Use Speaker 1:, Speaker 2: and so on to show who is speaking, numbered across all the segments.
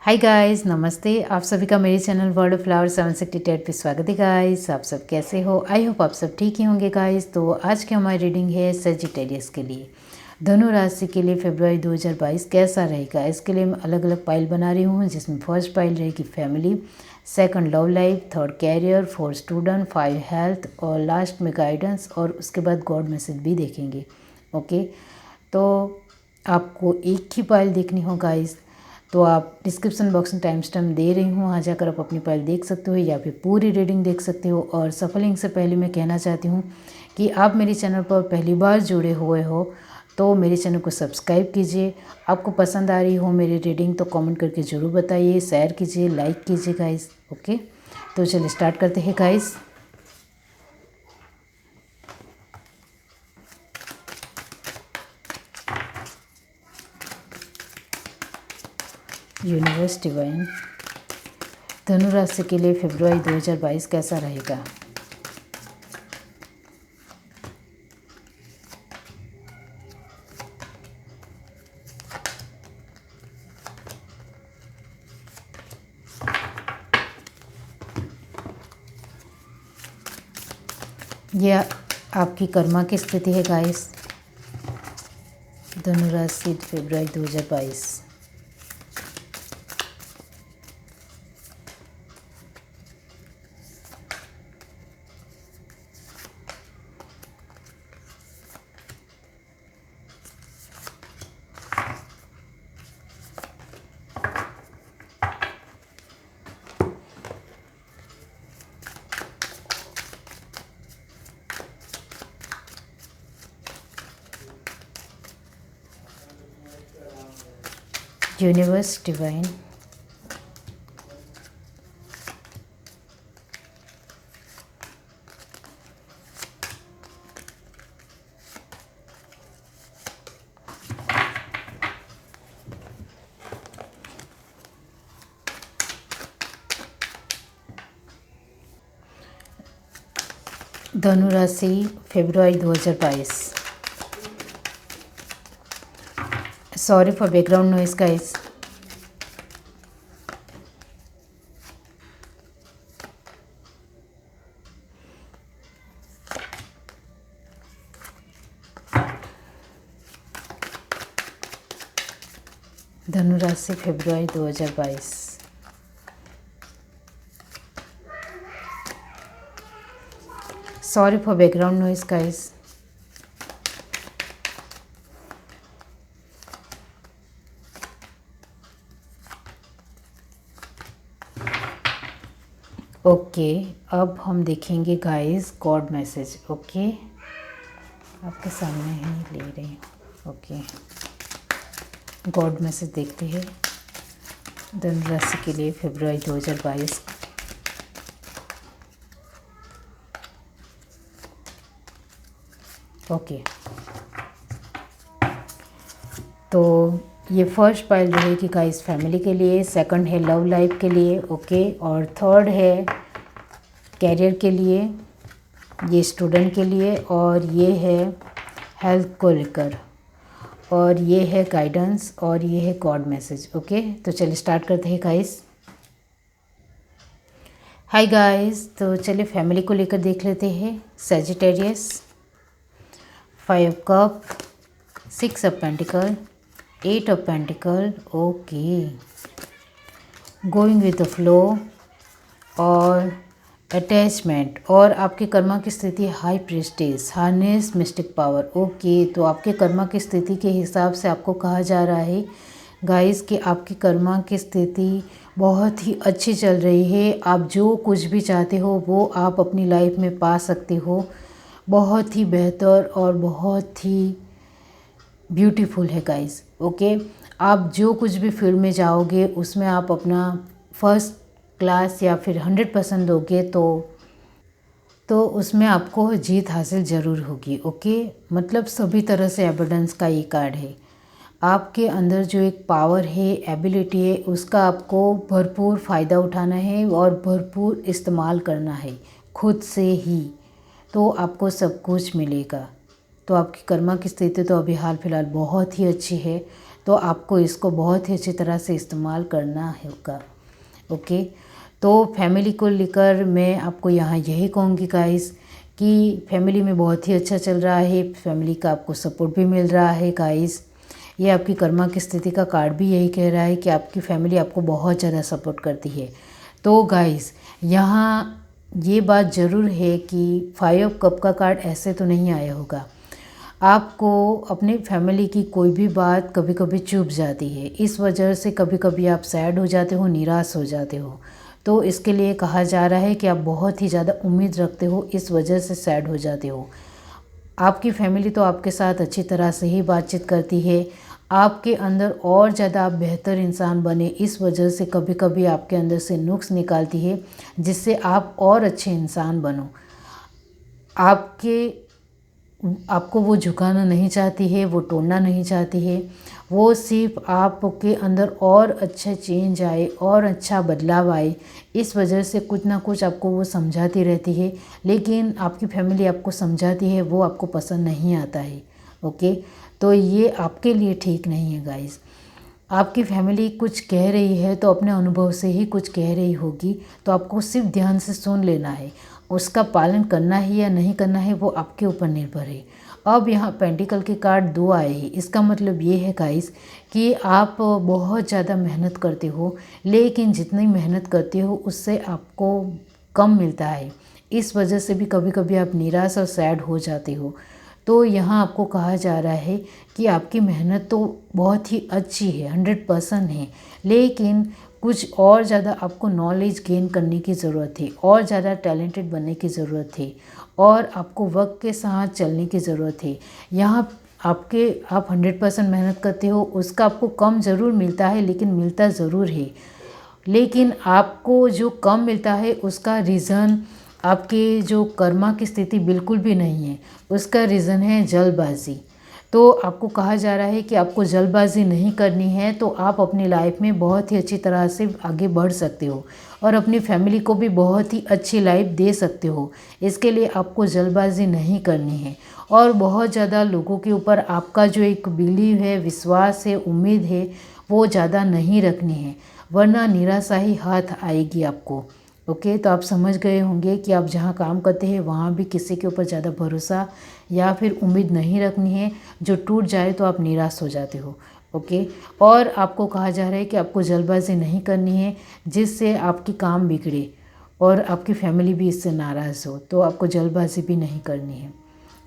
Speaker 1: Hi guys, नमस्ते। आप सभी का मेरे चैनल वर्ल्ड ऑफ फ्लावर 768 पे स्वागत है गाइस। आप सब कैसे हो? आई होप आप सब ठीक ही होंगे गाइस। तो आज की हमारी रीडिंग है सेजिटेरियस के लिए, धनु राशि के लिए फरवरी 2022 कैसा रहेगा। इसके लिए मैं अलग अलग पाइल बना रही हूँ, जिसमें फर्स्ट पाइल रहेगी family, second love life, third career, fourth student, 5 health और लास्ट में गाइडेंस, और उसके बाद गॉड मैसेज भी देखेंगे। ओके, तो आपको एक ही पाइल देखनी हो गाइस, तो आप डिस्क्रिप्शन बॉक्स में टाइम स्टैम्प दे रही हूँ, वहाँ जाकर आप अपनी फाइल देख सकते हो या फिर पूरी रीडिंग देख सकते हो। और सफलिंग से पहले मैं कहना चाहती हूँ कि आप मेरे चैनल पर पहली बार जुड़े हुए हो तो मेरे चैनल को सब्सक्राइब कीजिए। आपको पसंद आ रही हो मेरी रीडिंग तो कमेंट करके ज़रूर बताइए, शेयर कीजिए, लाइक कीजिए गाइस। ओके, तो चलिए स्टार्ट करते हैं गाइस। यूनिवर्स डिवाइन, धनु राशि के लिए फरवरी 2022 कैसा रहेगा। यह आपकी कर्मा की स्थिति है गाइस। धनु राशि फरवरी 2022। यूनिवर्स डिवाइन, धनु राशि फरवरी 2022। Sorry for background noise guys. धनु राशि फरवरी 2022। Sorry for background noise guys. Okay, अब हम देखेंगे गाइस गॉड मैसेज। ओके, आपके सामने ही ले रही हूँ। ओके, गॉड मैसेज देखते हैं धनु राशि के लिए फरवरी 2022। ओके, तो ये फर्स्ट पाइल रहेगी गाइस फैमिली के लिए, सेकंड है लव लाइफ के लिए। ओके, और थर्ड है कैरियर के लिए, ये स्टूडेंट के लिए, और ये है हेल्थ को लेकर, और ये है गाइडेंस, और ये है गॉड मैसेज। ओके, तो चलिए स्टार्ट करते हैं गाइस। हाय गाइस, तो चलिए फैमिली को लेकर देख लेते हैं। Sagittarius, 5 cup, 6 of pentacle, 8 of pentacle. Okay, going with the flow और अटैचमेंट, और आपके कर्मा की स्थिति high prestige, harness mistake power. Okay, तो आपके कर्मा की स्थिति के हिसाब से आपको कहा जा रहा है गाइस कि आपकी कर्मा की स्थिति बहुत ही अच्छी चल रही है। आप जो कुछ भी चाहते हो वो आप अपनी लाइफ में पा सकते हो। बहुत ही बेहतर और बहुत ही ब्यूटीफुल है गाइस। ओके, आप जो कुछ भी फील्ड में जाओगे उसमें आप अपना फर्स्ट क्लास या फिर 100% दोगे तो उसमें आपको जीत हासिल ज़रूर होगी। ओके, मतलब सभी तरह से एविडेंस का ये कार्ड है। आपके अंदर जो एक पावर है, एबिलिटी है, उसका आपको भरपूर फ़ायदा उठाना है और भरपूर इस्तेमाल करना है खुद से ही, तो आपको सब कुछ मिलेगा। तो आपकी कर्मा की स्थिति तो अभी हाल फिलहाल बहुत ही अच्छी है। तो आपको इसको बहुत ही अच्छी तरह से इस्तेमाल करना होगा। ओके, तो फैमिली को लेकर मैं आपको यहाँ यही कहूँगी गाइस कि फैमिली में बहुत ही अच्छा चल रहा है, फैमिली का आपको सपोर्ट भी मिल रहा है गाइस। ये आपकी कर्मा की स्थिति का कार्ड भी यही कह रहा है कि आपकी फैमिली आपको बहुत ज़्यादा सपोर्ट करती है। तो गाइस यहाँ ये बात ज़रूर है कि 5 ऑफ कप का कार्ड ऐसे तो नहीं आया होगा। आपको अपनी फैमिली की कोई भी बात कभी कभी चुभ जाती है, इस वजह से कभी कभी आप सैड हो जाते हो, निराश हो जाते हो। तो इसके लिए कहा जा रहा है कि आप बहुत ही ज़्यादा उम्मीद रखते हो, इस वजह से सैड हो जाते हो। आपकी फैमिली तो आपके साथ अच्छी तरह से ही बातचीत करती है, आपके अंदर और ज़्यादा आप बेहतर इंसान बने, इस वजह से कभी कभी आपके अंदर से नुक्स निकालती है जिससे आप और अच्छे इंसान बनो। आपको वो झुकाना नहीं चाहती है, वो तोड़ना नहीं चाहती है, वो सिर्फ आपके अंदर और अच्छा चेंज आए और अच्छा बदलाव आए, इस वजह से कुछ ना कुछ आपको वो समझाती रहती है। लेकिन आपकी फैमिली आपको समझाती है, वो आपको पसंद नहीं आता है। ओके, तो ये आपके लिए ठीक नहीं है गाइस। आपकी फैमिली कुछ कह रही है तो अपने अनुभव से ही कुछ कह रही होगी, तो आपको सिर्फ ध्यान से सुन लेना है, उसका पालन करना है या नहीं करना है वो आपके ऊपर निर्भर है। अब यहाँ पेंटिकल के कार्ड 2 आए हैं, इसका मतलब ये है गाइस कि आप बहुत ज़्यादा मेहनत करते हो, लेकिन जितनी मेहनत करते हो उससे आपको कम मिलता है, इस वजह से भी कभी कभी आप निराश और सैड हो जाते हो। तो यहाँ आपको कहा जा रहा है कि आपकी मेहनत तो बहुत ही अच्छी है, 100% है, लेकिन कुछ और ज़्यादा आपको नॉलेज गेन करने की ज़रूरत है, और ज़्यादा टैलेंटेड बनने की ज़रूरत है, और आपको वक्त के साथ चलने की ज़रूरत है। यहाँ आप 100% मेहनत करते हो, उसका आपको कम ज़रूर मिलता है, लेकिन मिलता ज़रूर है। लेकिन आपको जो कम मिलता है उसका रीज़न आपके जो कर्मा की स्थिति बिल्कुल भी नहीं है, उसका रीज़न है जल्दबाजी। तो आपको कहा जा रहा है कि आपको जल्दबाजी नहीं करनी है, तो आप अपनी लाइफ में बहुत ही अच्छी तरह से आगे बढ़ सकते हो और अपनी फैमिली को भी बहुत ही अच्छी लाइफ दे सकते हो। इसके लिए आपको जल्दबाजी नहीं करनी है, और बहुत ज़्यादा लोगों के ऊपर आपका जो एक बिलीव है, विश्वास है, उम्मीद है, वो ज़्यादा नहीं रखनी है, वरना निराशा ही हाथ आएगी आपको। ओके, तो आप समझ गए होंगे कि आप जहाँ काम करते हैं वहाँ भी किसी के ऊपर ज़्यादा भरोसा या फिर उम्मीद नहीं रखनी है, जो टूट जाए तो आप निराश हो जाते हो। ओके, और आपको कहा जा रहा है कि आपको जल्दबाजी नहीं करनी है जिससे आपकी काम बिगड़े और आपकी फैमिली भी इससे नाराज़ हो, तो आपको जल्दबाजी भी नहीं करनी है,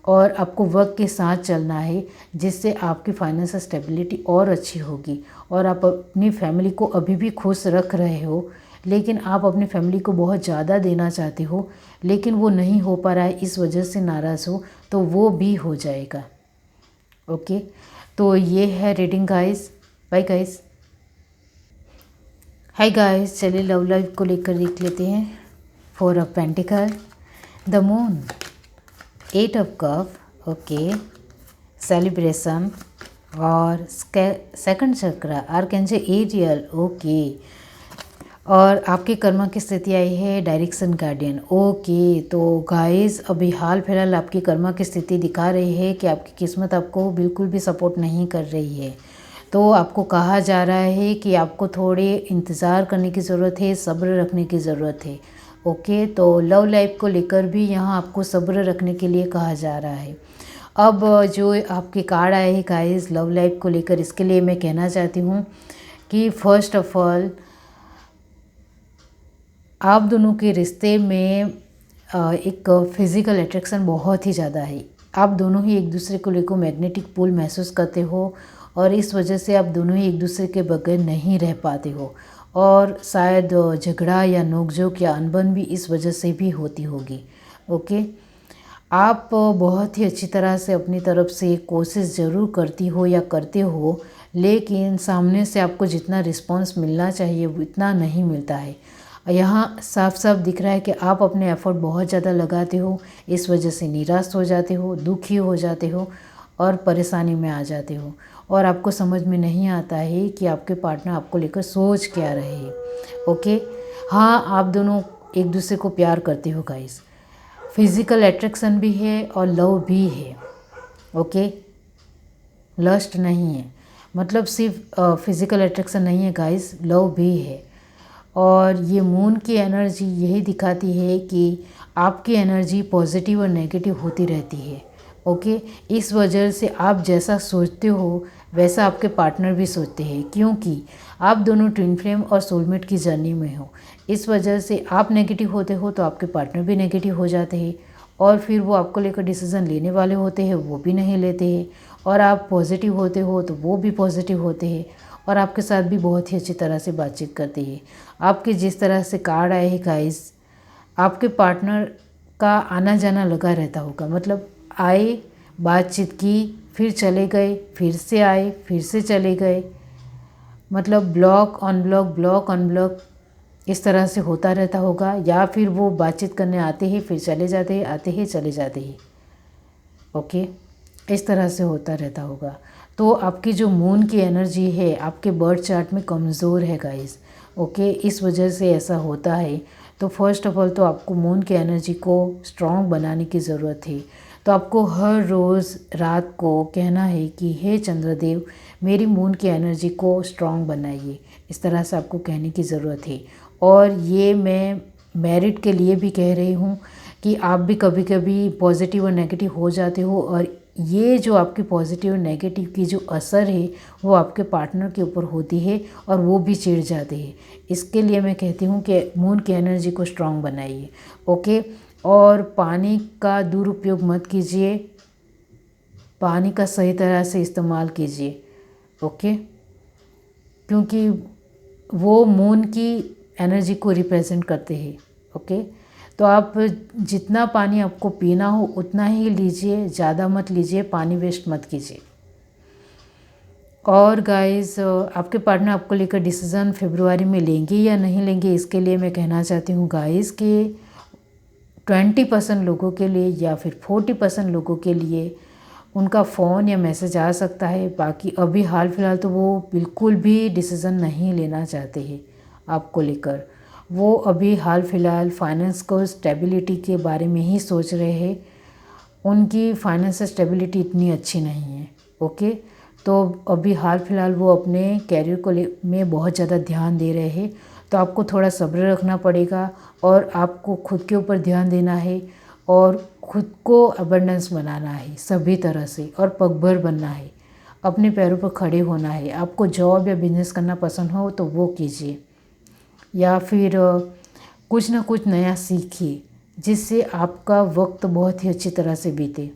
Speaker 1: और आपको वक्त के साथ चलना है जिससे आपकी फाइनेंशियल स्टेबिलिटी और अच्छी होगी, और आप अपनी फैमिली को अभी भी खुश रख रहे हो, लेकिन आप अपनी फैमिली को बहुत ज़्यादा देना चाहते हो, लेकिन वो नहीं हो पा रहा है, इस वजह से नाराज़ हो, तो वो भी हो जाएगा। ओके, तो ये है reading guys. Bye guys. Hi guys, चलिए लव लाइफ को लेकर देख लेते हैं। 4 of pentacle, the moon, 8 of cup, okay, celebration, और second chakra, archangel Ariel, okay, और आपके कर्मा की स्थिति आई है डायरेक्शन गार्डियन। ओके, तो गाइस अभी हाल फिलहाल आपकी कर्मा की स्थिति दिखा रही है कि आपकी किस्मत आपको बिल्कुल भी सपोर्ट नहीं कर रही है, तो आपको कहा जा रहा है कि आपको थोड़े इंतज़ार करने की ज़रूरत है, सब्र रखने की ज़रूरत है। ओके, तो लव लाइफ को लेकर भी यहाँ आपको सब्र रखने के लिए कहा जा रहा है। अब जो आपके कार्ड आए हैं गाइस लव लाइफ को लेकर, इसके लिए मैं कहना चाहती हूँ कि फर्स्ट ऑफ ऑल आप दोनों के रिश्ते में एक फिज़िकल अट्रैक्शन बहुत ही ज़्यादा है। आप दोनों ही एक दूसरे को लेकर मैग्नेटिक पुल महसूस करते हो, और इस वजह से आप दोनों ही एक दूसरे के बगैर नहीं रह पाते हो, और शायद झगड़ा या नोकझोंक या अनबन भी इस वजह से भी होती होगी। ओके, आप बहुत ही अच्छी तरह से अपनी तरफ से कोशिश ज़रूर करती हो या करते हो, लेकिन सामने से आपको जितना रिस्पांस मिलना चाहिए उतना नहीं मिलता है। यहाँ साफ साफ दिख रहा है कि आप अपने एफर्ट बहुत ज़्यादा लगाते हो, इस वजह से निराश हो जाते हो, दुखी हो जाते हो और परेशानी में आ जाते हो, और आपको समझ में नहीं आता है कि आपके पार्टनर आपको लेकर सोच क्या रहे हैं। ओके, हाँ, आप दोनों एक दूसरे को प्यार करते हो गाइस, फिज़िकल अट्रैक्शन भी है और लव भी है। ओके, लस्ट नहीं है, मतलब सिर्फ फिज़िकल अट्रैक्शन नहीं है गाइस, लव भी है। और ये मून की एनर्जी यही दिखाती है कि आपकी एनर्जी पॉजिटिव और नेगेटिव होती रहती है। ओके, इस वजह से आप जैसा सोचते हो वैसा आपके पार्टनर भी सोचते हैं, क्योंकि आप दोनों ट्विन फ्लेम और सोलमेट की जर्नी में हो। इस वजह से आप नेगेटिव होते हो तो आपके पार्टनर भी नेगेटिव हो जाते हैं, और फिर वो आपको लेकर डिसीज़न लेने वाले होते हैं वो भी नहीं लेते हैं। और आप पॉजिटिव होते हो तो वो भी पॉजिटिव होते हैं और आपके साथ भी बहुत ही अच्छी तरह से बातचीत करते हैं। आपके जिस तरह से कार्ड आए हैं गाइस, आपके पार्टनर का आना जाना लगा रहता होगा, मतलब आए, बातचीत की, फिर चले गए, फिर से आए, फिर से चले गए, मतलब block on block, block on block इस तरह से होता रहता होगा। या फिर वो बातचीत करने आते ही फिर चले जाते हैं, आते ही चले जाते हैं। ओके, इस तरह से होता रहता होगा। तो आपकी जो मून की एनर्जी है आपके बर्थ चार्ट में कमज़ोर है गाइस। ओके, इस वजह से ऐसा होता है। तो फर्स्ट ऑफ ऑल तो आपको मून की एनर्जी को स्ट्रॉन्ग बनाने की ज़रूरत है। तो आपको हर रोज़ रात को कहना है कि हे चंद्रदेव, मेरी मून की एनर्जी को स्ट्रॉन्ग बनाइए। इस तरह से आपको कहने की ज़रूरत है। और ये मैं मैरिड के लिए भी कह रही हूँ कि आप भी कभी कभी पॉजिटिव और नेगेटिव हो जाते हो, और ये जो आपकी पॉजिटिव और नेगेटिव की जो असर है वो आपके पार्टनर के ऊपर होती है और वो भी चिढ़ जाते हैं। इसके लिए मैं कहती हूँ कि मून की एनर्जी को स्ट्रॉन्ग बनाइए। ओके, और पानी का दुरुपयोग मत कीजिए, पानी का सही तरह से इस्तेमाल कीजिए। ओके, क्योंकि वो मून की एनर्जी को रिप्रेजेंट करते हैं। ओके, तो आप जितना पानी आपको पीना हो उतना ही लीजिए, ज़्यादा मत लीजिए, पानी वेस्ट मत कीजिए। और गाइस, आपके पार्टनर आपको लेकर डिसीज़न फरवरी में लेंगे या नहीं लेंगे, इसके लिए मैं कहना चाहती हूँ गाइस कि 20% लोगों के लिए या फिर 40% लोगों के लिए उनका फ़ोन या मैसेज आ सकता है। बाकी अभी हाल फिलहाल तो वो बिल्कुल भी डिसीज़न नहीं लेना चाहते हैं आपको लेकर। वो अभी हाल फिलहाल फाइनेंस को स्टेबिलिटी के बारे में ही सोच रहे हैं। उनकी फाइनेंस स्टेबिलिटी इतनी अच्छी नहीं है। ओके, तो अभी हाल फिलहाल वो अपने कैरियर को में बहुत ज़्यादा ध्यान दे रहे हैं। तो आपको थोड़ा सब्र रखना पड़ेगा और आपको खुद के ऊपर ध्यान देना है और खुद को अबंडेंस बनाना है सभी तरह से, और पगभर बनना है, अपने पैरों पर खड़े होना है। आपको जॉब या बिजनेस करना पसंद हो तो वो कीजिए, या फिर कुछ ना कुछ नया सीखिए जिससे आपका वक्त बहुत ही अच्छी तरह से बीते।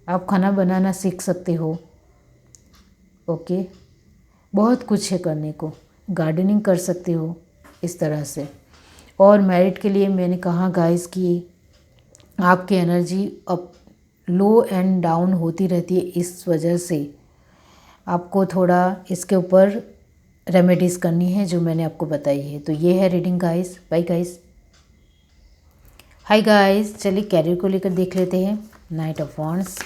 Speaker 1: आप खाना बनाना सीख सकते हो। ओके, बहुत कुछ है करने को, गार्डनिंग कर सकते हो इस तरह से। और मैरिड के लिए मैंने कहा गाइस कि आपकी energy up low and down होती रहती है, इस वजह से आपको थोड़ा इसके ऊपर रेमेडीज़ करनी है जो मैंने आपको बताई है। तो ये है reading guys. Bye guys. Hi guys, चलिए कैरियर को लेकर देख लेते हैं। Knight of wands,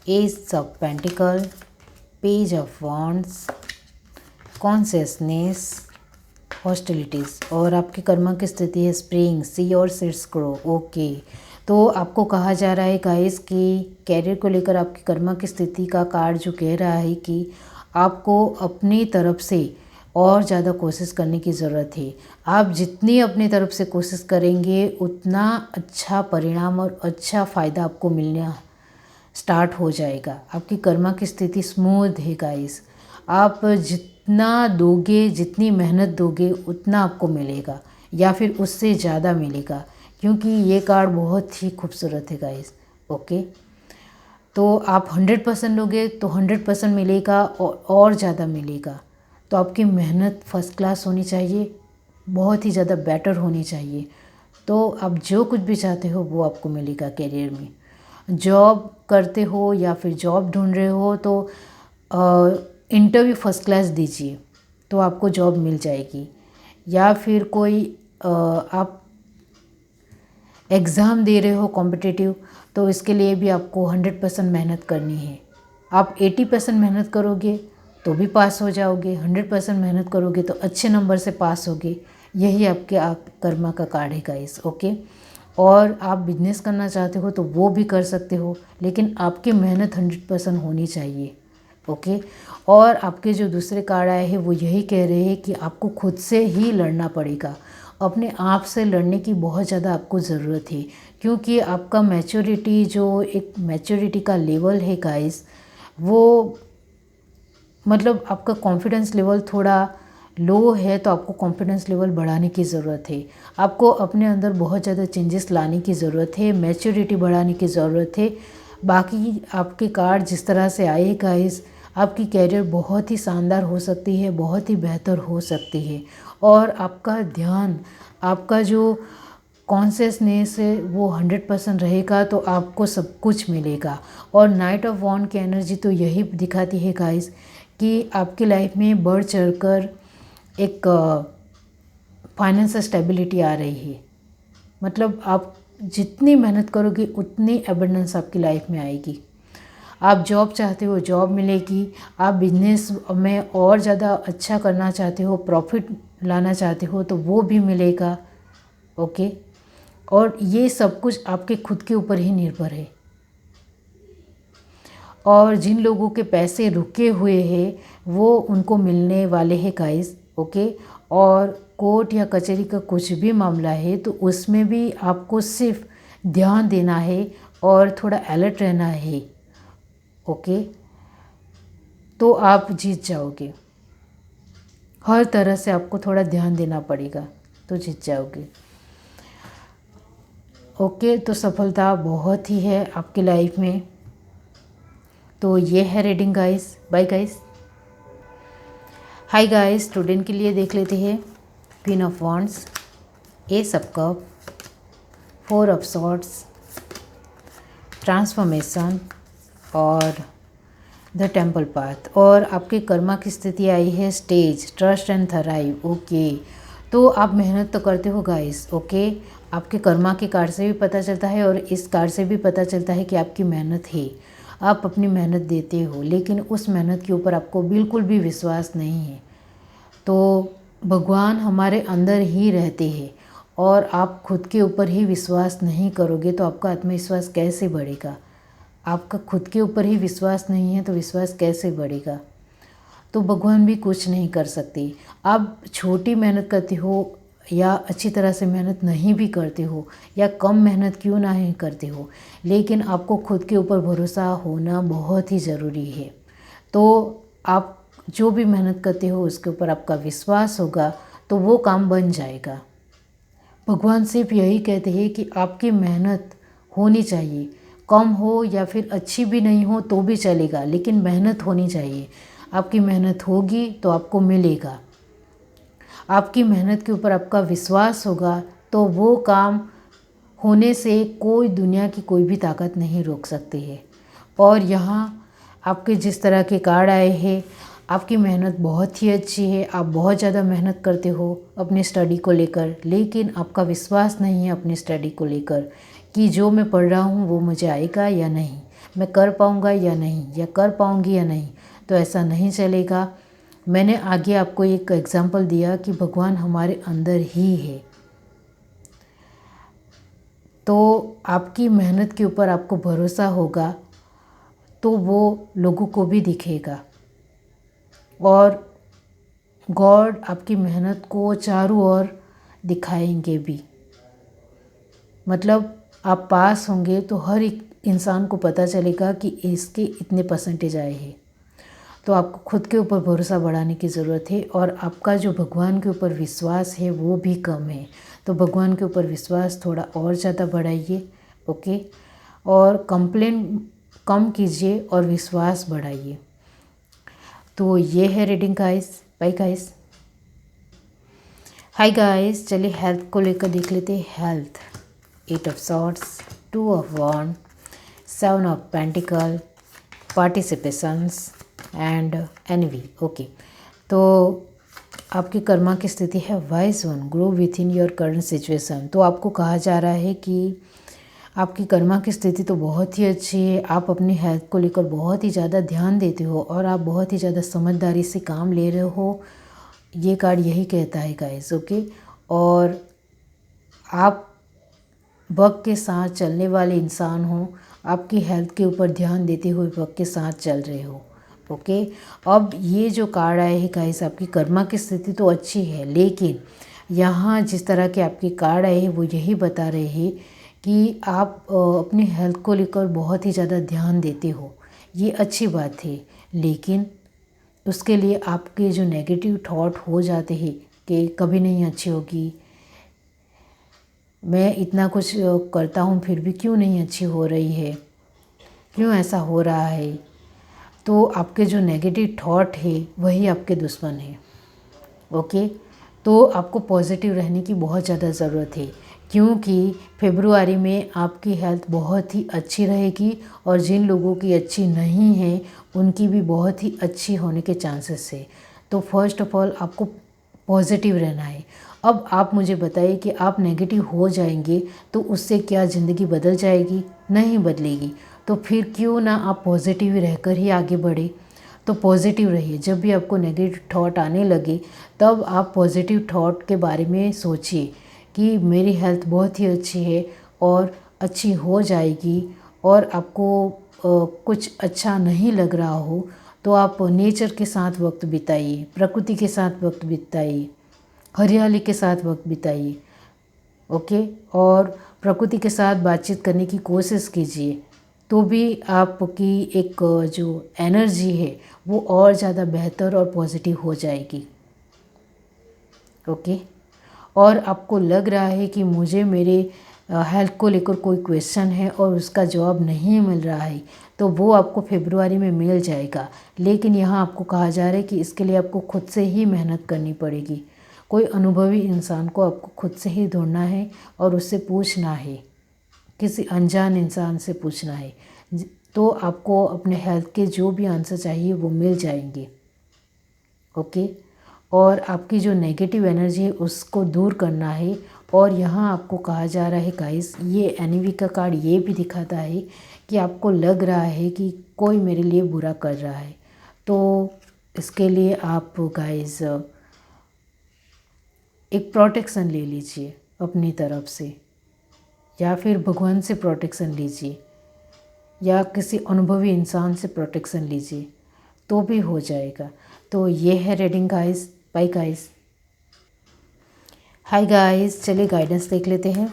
Speaker 1: ace of pentacle, page of wands, consciousness, hostilities, और आपकी कर्मा की स्थिति है स्प्रिंग, सी और सीड्स ग्रो। ओके, तो आपको कहा जा रहा है गाइस कि कैरियर को लेकर आपकी कर्मा की स्थिति का कार्ड जो कह रहा है कि आपको अपनी तरफ से और ज़्यादा कोशिश करने की ज़रूरत है। आप जितनी अपनी तरफ से कोशिश करेंगे उतना अच्छा परिणाम और अच्छा फ़ायदा आपको मिलना स्टार्ट हो जाएगा। आपकी कर्मा की स्थिति स्मूथ है गाइस। आप जितना दोगे, जितनी मेहनत दोगे उतना आपको मिलेगा, या फिर उससे ज़्यादा मिलेगा, क्योंकि ये कार्ड बहुत ही खूबसूरत है गाइस। ओके, तो आप 100% लोगे तो 100% मिलेगा और ज़्यादा मिलेगा। तो आपकी मेहनत फर्स्ट क्लास होनी चाहिए, बहुत ही ज़्यादा बेटर होनी चाहिए। तो आप जो कुछ भी चाहते हो वो आपको मिलेगा कैरियर में। जॉब करते हो या फिर जॉब ढूंढ रहे हो तो इंटरव्यू फर्स्ट क्लास दीजिए तो आपको जॉब मिल जाएगी। या फिर कोई आप एग्ज़ाम दे रहे हो कॉम्पिटिटिव, तो इसके लिए भी आपको 100% मेहनत करनी है। आप 80% मेहनत करोगे तो भी पास हो जाओगे, 100% मेहनत करोगे तो अच्छे नंबर से पास होगे। यही आपके कर्मा का कार्ड है गाइस। ओके, और आप बिजनेस करना चाहते हो तो वो भी कर सकते हो, लेकिन आपकी मेहनत 100% होनी चाहिए। ओके। और आपके जो दूसरे कार्ड आए हैं वो यही कह रहे हैं कि आपको खुद से ही लड़ना पड़ेगा, अपने आप से लड़ने की बहुत ज़्यादा आपको ज़रूरत है, क्योंकि आपका मैच्योरिटी जो एक मैच्योरिटी का लेवल है गाइस, वो मतलब आपका कॉन्फिडेंस लेवल थोड़ा लो है, तो आपको कॉन्फिडेंस लेवल बढ़ाने की ज़रूरत है। आपको अपने अंदर बहुत ज़्यादा चेंजेस लाने की ज़रूरत है, मैच्योरिटी बढ़ाने की ज़रूरत है। बाकी आपके कार्ड जिस तरह से आए गाइस, आपकी कैरियर बहुत ही शानदार हो सकती है, बहुत ही बेहतर हो सकती है। और आपका ध्यान, आपका जो कॉन्शियसनेस है वो 100% रहेगा, तो आपको सब कुछ मिलेगा। और नाइट ऑफ वॉन्ड की एनर्जी तो यही दिखाती है गाइस कि आपकी लाइफ में बढ़ चढ़कर एक फाइनेंशियल स्टेबिलिटी आ रही है। मतलब आप जितनी मेहनत करोगे उतनी एबंडेंस आपकी लाइफ में आएगी। आप जॉब चाहते हो, जॉब मिलेगी। आप बिजनेस में और ज़्यादा अच्छा करना चाहते हो, प्रॉफिट लाना चाहते हो, तो वो भी मिलेगा। ओके। और ये सब कुछ आपके खुद के ऊपर ही निर्भर है। और जिन लोगों के पैसे रुके हुए हैं वो उनको मिलने वाले हैं गाइस। ओके। और कोर्ट या कचहरी का कुछ भी मामला है तो उसमें भी आपको सिर्फ ध्यान देना है और थोड़ा अलर्ट रहना है। ओके। तो आप जीत जाओगे। हर तरह से आपको थोड़ा ध्यान देना पड़ेगा तो जीत जाओगे। ओके। तो सफलता बहुत ही है आपकी लाइफ में। तो ये है reading guys. Bye guys. Hi guys, student के लिए देख लेते हैं queen of wands, ace of cup, 4 of swords, transformation और द टेम्पल पाथ। और आपके कर्मा की स्थिति आई है stage, trust and thrive. Okay. तो आप मेहनत तो करते हो गाइस। ओके। आपके कर्मा के कार्ड से भी पता चलता है और इस कार्ड से भी पता चलता है कि आपकी मेहनत है, आप अपनी मेहनत देते हो, लेकिन उस मेहनत के ऊपर आपको बिल्कुल भी विश्वास नहीं है। तो भगवान हमारे अंदर ही रहते हैं और आप खुद के ऊपर ही विश्वास नहीं करोगे तो आपका आत्मविश्वास कैसे बढ़ेगा। आपका खुद के ऊपर ही विश्वास नहीं है तो विश्वास कैसे बढ़ेगा। तो भगवान भी कुछ नहीं कर सकते। आप छोटी मेहनत करते हो या अच्छी तरह से मेहनत नहीं भी करते हो या कम मेहनत क्यों ना ही करते हो, लेकिन आपको खुद के ऊपर भरोसा होना बहुत ही ज़रूरी है। तो आप जो भी मेहनत करते हो उसके ऊपर आपका विश्वास होगा तो वो काम बन जाएगा। भगवान सिर्फ यही कहते हैं कि आपकी मेहनत होनी चाहिए, कम हो या फिर अच्छी भी नहीं हो तो भी चलेगा, लेकिन मेहनत होनी चाहिए। आपकी मेहनत होगी तो आपको मिलेगा। आपकी मेहनत के ऊपर आपका विश्वास होगा तो वो काम होने से कोई दुनिया की कोई भी ताकत नहीं रोक सकती है। और यहाँ आपके जिस तरह के कार्ड आए हैं, आपकी मेहनत बहुत ही अच्छी है। आप बहुत ज़्यादा मेहनत करते हो अपनी स्टडी को लेकर, लेकिन आपका विश्वास नहीं है अपनी स्टडी को लेकर कि जो मैं पढ़ रहा हूँ वो मुझे आएगा या नहीं, मैं कर पाऊँगा या नहीं, या कर पाऊँगी या नहीं। तो ऐसा नहीं चलेगा। मैंने आगे आपको एक एग्जांपल दिया कि भगवान हमारे अंदर ही है। तो आपकी मेहनत के ऊपर आपको भरोसा होगा तो वो लोगों को भी दिखेगा और गॉड आपकी मेहनत को चारों ओर दिखाएंगे भी। मतलब आप पास होंगे तो हर एक इंसान को पता चलेगा कि इसके इतने परसेंटेज आए हैं। तो आपको खुद के ऊपर भरोसा बढ़ाने की ज़रूरत है और आपका जो भगवान के ऊपर विश्वास है वो भी कम है। तो भगवान के ऊपर विश्वास थोड़ा और ज़्यादा बढ़ाइए। ओके। और कंप्लेन कम कीजिए और विश्वास बढ़ाइए। तो ये है reading guys. Bye guys. Hi guys, चलिए हेल्थ को लेकर देख लेते हैं। Health, 8 of swords, 2 of wand, 7 of pentacle, participations and envy. Okay. तो आपकी कर्मा की स्थिति है wise one, grow within your current situation. तो आपको कहा जा रहा है कि आपकी कर्मा की स्थिति तो बहुत ही अच्छी है। आप अपनी हेल्थ को लेकर बहुत ही ज़्यादा ध्यान देते हो और आप बहुत ही ज़्यादा समझदारी से काम ले रहे हो। ये कार्ड यही कहता है गाइस। ओके। और आप वक्त के साथ चलने वाले इंसान हो, आपकी हेल्थ के ऊपर ध्यान देते हुए वक्त के साथ चल रहे हो। ओके। अब ये जो कार्ड आए हैं गाइस, आपकी कर्मा की स्थिति तो अच्छी है, लेकिन यहाँ जिस तरह के आपके कार्ड आए हैं वो यही बता रहे हैं कि आप अपनी हेल्थ को लेकर बहुत ही ज़्यादा ध्यान देते हो। ये अच्छी बात है, लेकिन उसके लिए आपके जो नेगेटिव थॉट हो जाते हैं कि कभी नहीं अच्छी होगी, मैं इतना कुछ करता हूँ फिर भी क्यों नहीं अच्छी हो रही है, क्यों ऐसा हो रहा है, तो आपके जो नेगेटिव थॉट है वही आपके दुश्मन है। ओके, तो आपको पॉजिटिव रहने की बहुत ज़्यादा ज़रूरत है, क्योंकि फरवरी में आपकी हेल्थ बहुत ही अच्छी रहेगी और जिन लोगों की अच्छी नहीं है उनकी भी बहुत ही अच्छी होने के चांसेस है। तो फर्स्ट ऑफ ऑल आपको पॉजिटिव रहना है। अब आप मुझे बताइए कि आप नेगेटिव हो जाएंगे तो उससे क्या ज़िंदगी बदल जाएगी? नहीं बदलेगी। तो फिर क्यों ना आप पॉजिटिव रहकर ही आगे बढ़े। तो पॉजिटिव रहिए। जब भी आपको नेगेटिव थॉट आने लगे तब आप पॉजिटिव थॉट के बारे में सोचिए कि मेरी हेल्थ बहुत ही अच्छी है और अच्छी हो जाएगी। और आपको कुछ अच्छा नहीं लग रहा हो तो आप नेचर के साथ वक्त बिताइए, प्रकृति के साथ वक्त बिताइए, हरियाली के साथ वक्त बिताइए। ओके, और प्रकृति के साथ बातचीत करने की कोशिश कीजिए, तो भी आपकी एक जो एनर्जी है वो और ज़्यादा बेहतर और पॉजिटिव हो जाएगी। ओके, और आपको लग रहा है कि मुझे मेरे हेल्थ को लेकर कोई क्वेश्चन है और उसका जवाब नहीं मिल रहा है, तो वो आपको फरवरी में मिल जाएगा। लेकिन यहाँ आपको कहा जा रहा है कि इसके लिए आपको खुद से ही मेहनत करनी पड़ेगी। कोई अनुभवी इंसान को आपको खुद से ही ढूंढना है और उससे पूछना है, किसी अनजान इंसान से पूछना है, तो आपको अपने हेल्थ के जो भी आंसर चाहिए वो मिल जाएंगे। ओके, और आपकी जो नेगेटिव एनर्जी है उसको दूर करना है। और यहाँ आपको कहा जा रहा है गाइस, ये एनिमी का कार्ड ये भी दिखाता है कि आपको लग रहा है कि कोई मेरे लिए बुरा कर रहा है, तो इसके लिए आप गाइस एक प्रोटेक्शन ले लीजिए अपनी तरफ से, या फिर भगवान से प्रोटेक्शन लीजिए, या किसी अनुभवी इंसान से प्रोटेक्शन लीजिए, तो भी हो जाएगा। तो ये है reading guys. Bye guys. Hi guys, चलिए गाइडेंस देख लेते हैं।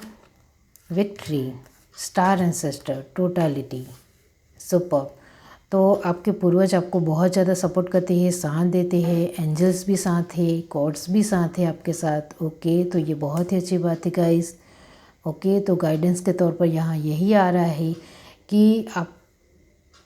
Speaker 1: Victory, star ancestor, totality, super. तो आपके पूर्वज आपको बहुत ज़्यादा सपोर्ट करते हैं, साथ देते हैं, एंजल्स भी साथ है, गॉड्स भी साथ है आपके साथ। ओके, तो ये बहुत ही अच्छी बात है गाइस। ओके, तो गाइडेंस के तौर पर यहाँ यही आ रहा है कि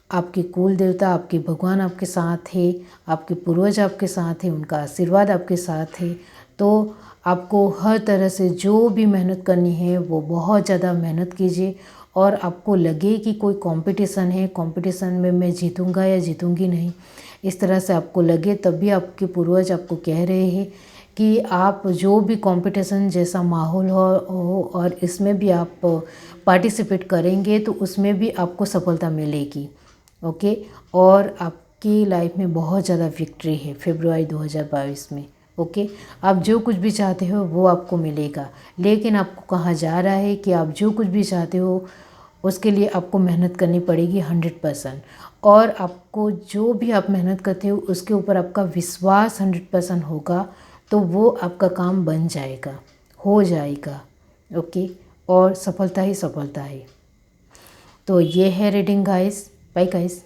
Speaker 1: आपके कुल देवता, आपके भगवान आपके साथ है, आपके पूर्वज आपके साथ है, उनका आशीर्वाद आपके साथ है। तो आपको हर तरह से जो भी मेहनत करनी है वो बहुत ज़्यादा मेहनत कीजिए। और आपको लगे कि कोई कंपटीशन है, कंपटीशन में मैं जीतूंगा या जीतूंगी नहीं, इस तरह से आपको लगे, तब भी आपके पूर्वज आपको कह रहे हैं कि आप जो भी कंपटीशन जैसा माहौल हो और इसमें भी आप पार्टिसिपेट करेंगे तो उसमें भी आपको सफलता मिलेगी। ओके, और आपकी लाइफ में बहुत ज़्यादा विक्ट्री है फरवरी 2022 में। ओके, आप जो कुछ भी चाहते हो वो आपको मिलेगा, लेकिन आपको कहा जा रहा है कि आप जो कुछ भी चाहते हो उसके लिए आपको मेहनत करनी पड़ेगी 100%। और आपको जो भी आप मेहनत करते हो उसके ऊपर आपका विश्वास 100% होगा, तो वो आपका काम बन जाएगा, हो जाएगा। ओके, और सफलता ही सफलता है। तो ये है reading guys. Bye guys.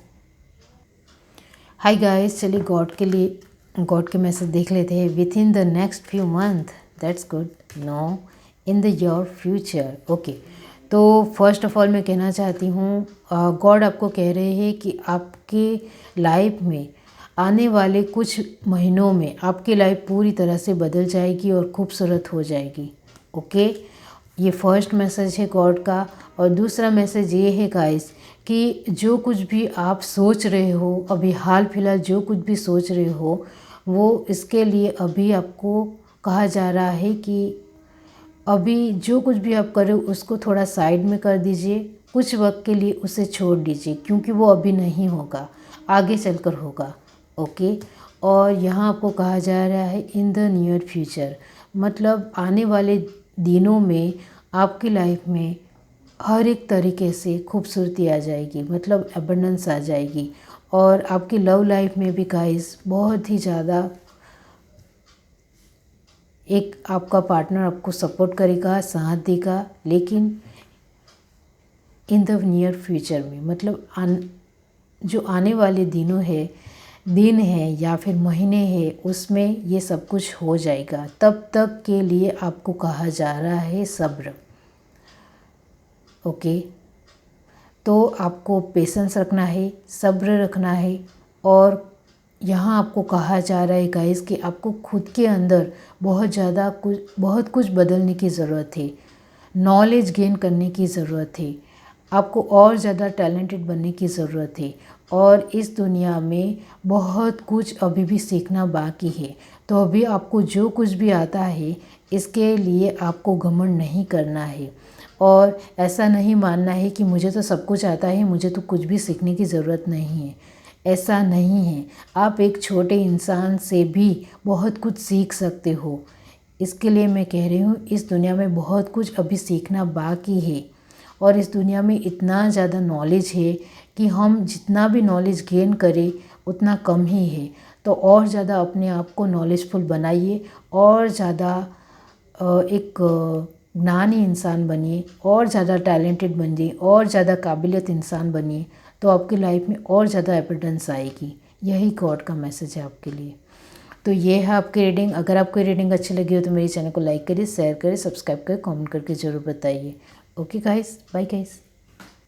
Speaker 1: Hi guys, चलिए गॉड के मैसेज देख लेते हैं। Within the next few month, that's good, no, in the your future. Okay, तो फर्स्ट ऑफ ऑल मैं कहना चाहती हूँ, गॉड आपको कह रहे हैं कि आपके लाइफ में आने वाले कुछ महीनों में आपकी लाइफ पूरी तरह से बदल जाएगी और खूबसूरत हो जाएगी। ओके, ये फर्स्ट मैसेज है गॉड का। और दूसरा मैसेज ये है गाइस कि जो कुछ भी आप सोच रहे हो, अभी हाल फिलहाल जो कुछ भी सोच रहे हो, वो इसके लिए अभी आपको कहा जा रहा है कि अभी जो कुछ भी आप करो उसको थोड़ा साइड में कर दीजिए, कुछ वक्त के लिए उसे छोड़ दीजिए, क्योंकि वो अभी नहीं होगा, आगे चलकर होगा। ओके, और यहाँ आपको कहा जा रहा है इन द नियर फ्यूचर, मतलब आने वाले दिनों में आपकी लाइफ में हर एक तरीके से खूबसूरती आ जाएगी, मतलब एबंडेंस आ जाएगी। और आपकी लव लाइफ में भी गाइस बहुत ही ज़्यादा एक आपका पार्टनर आपको सपोर्ट करेगा, साथ देगा, लेकिन इन द नियर फ्यूचर में, मतलब जो आने वाले दिन है या फिर महीने हैं, उसमें ये सब कुछ हो जाएगा। तब तक के लिए आपको कहा जा रहा है सब्र। ओके, तो आपको पेशेंस रखना है, सब्र रखना है। और यहाँ आपको कहा जा रहा है गाइस कि आपको खुद के अंदर बहुत कुछ बदलने की ज़रूरत है, नॉलेज गेन करने की ज़रूरत है, आपको और ज़्यादा टैलेंटेड बनने की ज़रूरत है। और इस दुनिया में बहुत कुछ अभी भी सीखना बाकी है। तो अभी आपको जो कुछ भी आता है, इसके लिए आपको घमंड नहीं करना है और ऐसा नहीं मानना है कि मुझे तो सब कुछ आता है, मुझे तो कुछ भी सीखने की ज़रूरत नहीं है। ऐसा नहीं है। आप एक छोटे इंसान से भी बहुत कुछ सीख सकते हो। इसके लिए मैं कह रही हूँ, इस दुनिया में बहुत कुछ अभी सीखना बाकी है और इस दुनिया में इतना ज़्यादा नॉलेज है कि हम जितना भी नॉलेज गेन करें उतना कम ही है। तो और ज़्यादा अपने आप को नॉलेजफुल बनाइए और ज़्यादा एक ज्ञानी इंसान बनिए और ज़्यादा टैलेंटेड बनिए और ज़्यादा काबिलियत इंसान बनिए। तो आपकी लाइफ में और ज़्यादा एविडेंस आएगी। यही गॉड का मैसेज है आपके लिए। तो ये है आपकी रीडिंग। अगर आपको रीडिंग अच्छी लगी हो तो मेरे चैनल को लाइक करिए, शेयर करिए, सब्सक्राइब करिए, कमेंट करके ज़रूर बताइए। Okay guys, bye guys.